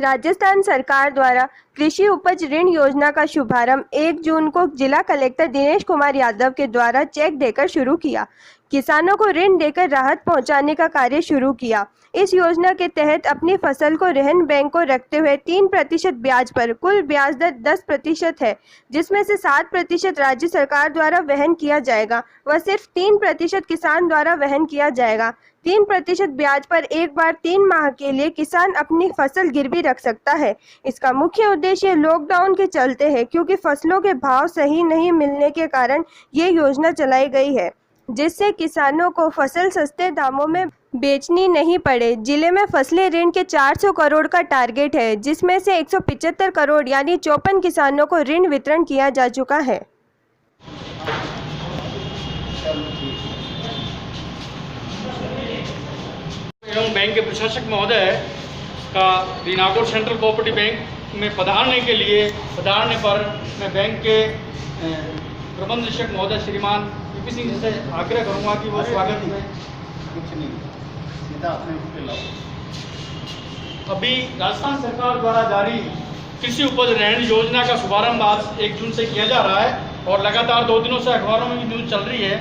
राजस्थान सरकार द्वारा कृषि उपज ऋण योजना का शुभारंभ 1 जून को जिला कलेक्टर दिनेश कुमार यादव के द्वारा चेक देकर शुरू किया। किसानों को ऋण देकर राहत पहुंचाने का कार्य शुरू किया। इस योजना के तहत अपनी फसल को रहन बैंक को रखते हुए 3% ब्याज पर कुल ब्याज दर 10% है, जिसमें से 7% राज्य सरकार द्वारा वहन किया जाएगा व सिर्फ 3% किसान द्वारा वहन किया जाएगा। 3% ब्याज पर एक बार 3 माह के लिए किसान अपनी फसल गिरवी रख सकता है। इसका मुख्य उद्देश्य लॉकडाउन के चलते है, क्योंकि फसलों के भाव सही नहीं मिलने के कारण ये योजना चलाई गई है, जिससे किसानों को फसल सस्ते दामों में बेचनी नहीं पड़े। जिले में फसली ऋण के 400 करोड़ का टारगेट है, जिसमें से 175 करोड़ यानी 54 किसानों को ऋण वितरण किया जा चुका है। एवं बैंक के प्रशासक महोदय का दीनागौर सेंट्रल कोऑपरेटिव बैंक में पधारने पर मैं बैंक के प्रबंध निदेशक महोदय श्रीमान पी सिंह जी से आग्रह करूंगा कि वो स्वागत में कुछ नहीं सीधा अपने लाओ। अभी राजस्थान सरकार द्वारा जारी कृषि उपज ऋण योजना का शुभारंभ आज 1 जून से किया जा रहा है और लगातार 2 दिनों से अखबारों में न्यूज़ चल रही है।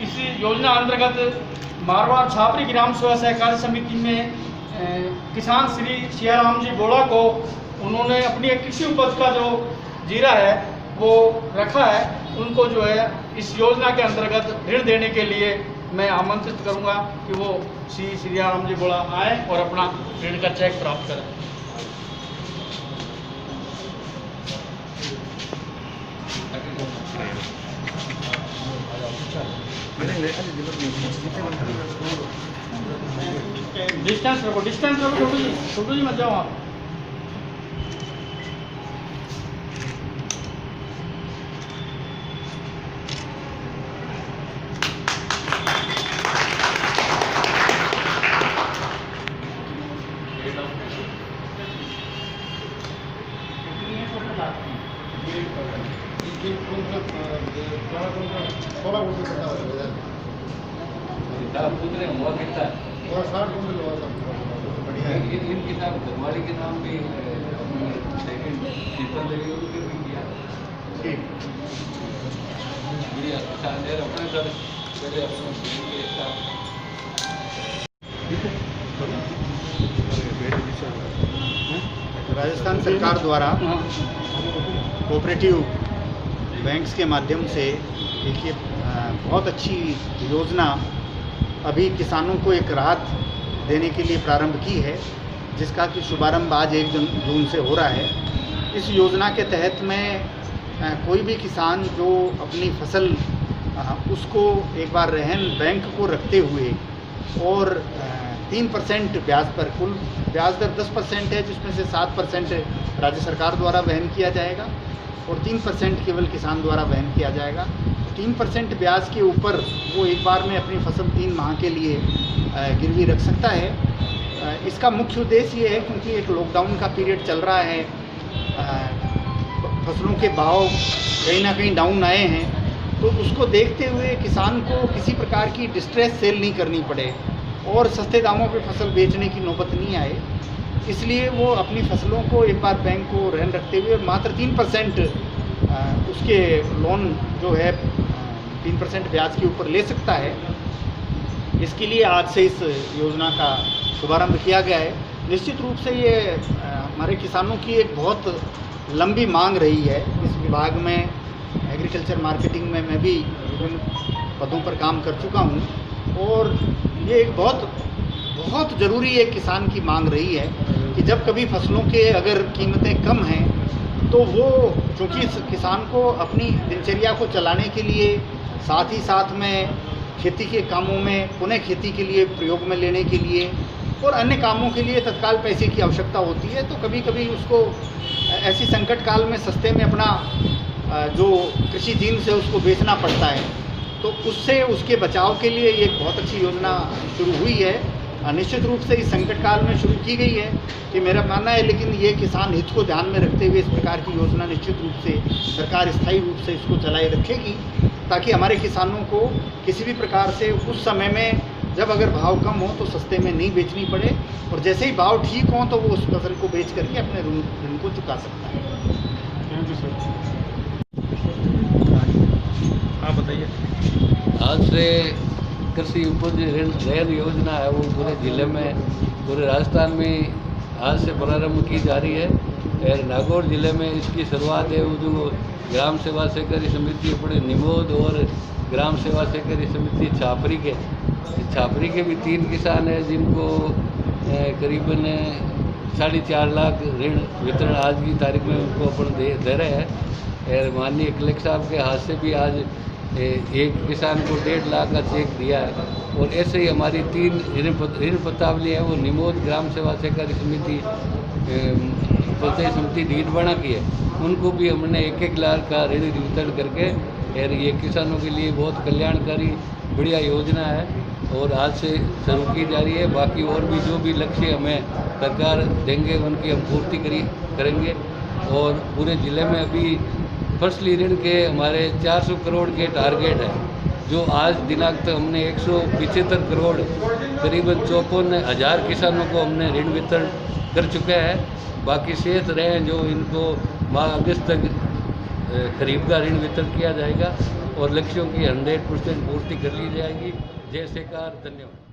इस योजना अंतर्गत मारवाड़ छापरी ग्राम सेवा सहकारी समिति में किसान श्री सियाराम जी बोड़ा को उन्होंने अपनी कृषि उपज का जो जीरा है वो रखा है, उनको जो है इस योजना के अंतर्गत ऋण देने के लिए मैं आमंत्रित करूंगा कि वो श्री सियाराम जी बोड़ा आए और अपना ऋण का चेक प्राप्त करें। डिस्टेंस रखो छोटू जी मत जाओ आप। इन किताब धरवाड़ी के नाम भी सेकंड किया अपने सर राजस्थान सरकार द्वारा कोऑपरेटिव बैंक्स के माध्यम से देखिए बहुत अच्छी योजना अभी किसानों को एक राहत देने के लिए प्रारंभ की है, जिसका कि शुभारंभ आज 1 जून से हो रहा है। इस योजना के तहत में कोई भी किसान जो अपनी फसल उसको एक बार रहन बैंक को रखते हुए और 3% ब्याज पर कुल ब्याज दर 10% है, जिसमें से 7% राज्य सरकार द्वारा वहन किया जाएगा और 3% केवल किसान द्वारा वहन किया जाएगा। 3% ब्याज के ऊपर वो एक बार में अपनी फसल 3 माह के लिए गिरवी रख सकता है। इसका मुख्य उद्देश्य ये है क्योंकि एक लॉकडाउन का पीरियड चल रहा है, फसलों के भाव कहीं ना कहीं डाउन आए हैं, तो उसको देखते हुए किसान को किसी प्रकार की डिस्ट्रेस सेल नहीं करनी पड़े और सस्ते दामों पे फसल बेचने की नौबत नहीं आए, इसलिए वो अपनी फसलों को एक बार बैंक को रहन रखते हुए मात्र 3% उसके लोन जो है 3% ब्याज के ऊपर ले सकता है। इसके लिए आज से इस योजना का शुभारंभ किया गया है। निश्चित रूप से ये हमारे किसानों की एक बहुत लंबी मांग रही है। इस विभाग में एग्रीकल्चर मार्केटिंग में मैं भी विभिन्न पदों पर काम कर चुका हूँ और ये एक बहुत ज़रूरी एक किसान की मांग रही है कि जब कभी फसलों के अगर कीमतें कम हैं तो वो चूँकि किसान को अपनी दिनचर्या को चलाने के लिए साथ ही साथ में खेती के कामों में पुनः खेती के लिए प्रयोग में लेने के लिए और अन्य कामों के लिए तत्काल पैसे की आवश्यकता होती है, तो कभी कभी उसको ऐसी संकट काल में सस्ते में अपना जो कृषि जीन से उसको बेचना पड़ता है, तो उससे उसके बचाव के लिए एक बहुत अच्छी योजना शुरू हुई है। निश्चित रूप से इस संकट काल में शुरू की गई है कि मेरा मानना है, लेकिन ये किसान हित को ध्यान में रखते हुए इस प्रकार की योजना निश्चित रूप से सरकार स्थायी रूप से इसको चलाए रखेगी, ताकि हमारे किसानों को किसी भी प्रकार से उस समय में जब अगर भाव कम हो तो सस्ते में नहीं बेचनी पड़े, और जैसे ही भाव ठीक हो तो वो उस फसल को बेच करके अपने ऋण को चुका सकता है। Thank you sir. हाँ बताइए। आज से कृषि उपज ऋण योजना है वो पूरे ज़िले में, पूरे राजस्थान में आज से प्रारंभ की जा रही है। और नागौर ज़िले में इसकी शुरुआत है वो जो ग्राम सेवा सहकारी समिति अपने निमोद और ग्राम सेवा सहकारी समिति छापरी के भी 3 किसान हैं जिनको करीबन 4.5 लाख ऋण वितरण आज की तारीख में उनको अपन दे रहे हैं। और माननीय कलेक्टर साहब के हाथ से भी आज एक किसान को 1.5 लाख का चेक दिया है। और ऐसे ही हमारी 3 ऋण पत्रावली है वो निमोद ग्राम सेवा सहकारी समिति पंचायत समिति डीडवाना की है, उनको भी हमने 1-1 लाख का ऋण वितरण करके, और ये किसानों के लिए बहुत कल्याणकारी बढ़िया योजना है और आज से शुरू की जा रही है। बाकी और भी जो भी लक्ष्य हमें सरकार देंगे उनकी हम पूर्ति करेंगे। और पूरे ज़िले में अभी फसली ऋण के हमारे 400 करोड़ के टारगेट है, जो आज दिनांक तक हमने 175 करोड़ करीबन 54,000 किसानों को हमने ऋण वितरण कर चुके हैं। बाकी शेष रहे जो इनको माह अगस्त तक खरीफ का ऋण वितरण किया जाएगा और लक्ष्यों की 100% पूर्ति कर ली जाएगी। जय सरकार, धन्यवाद।